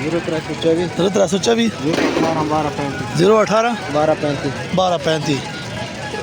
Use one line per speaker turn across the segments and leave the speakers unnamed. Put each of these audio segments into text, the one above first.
0324 018 1235.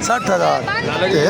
60,000.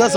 10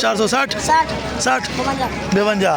460 60 52.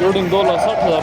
2,60,000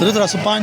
305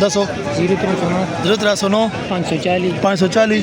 10 0309 540 5669.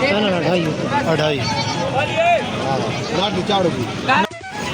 2.5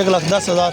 1,10,000.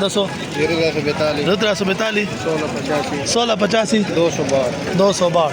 200 342 1685 262.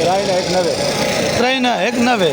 190.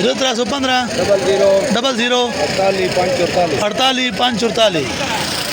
0315 00 48 544.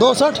260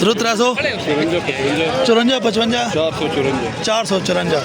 0300 54 55 454.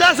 10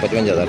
55,000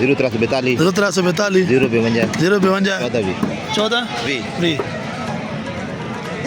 0342
0342 052 14 20.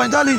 45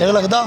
1,10,000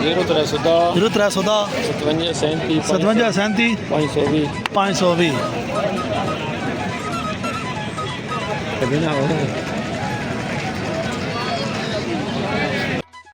0310
0310 57 37 520.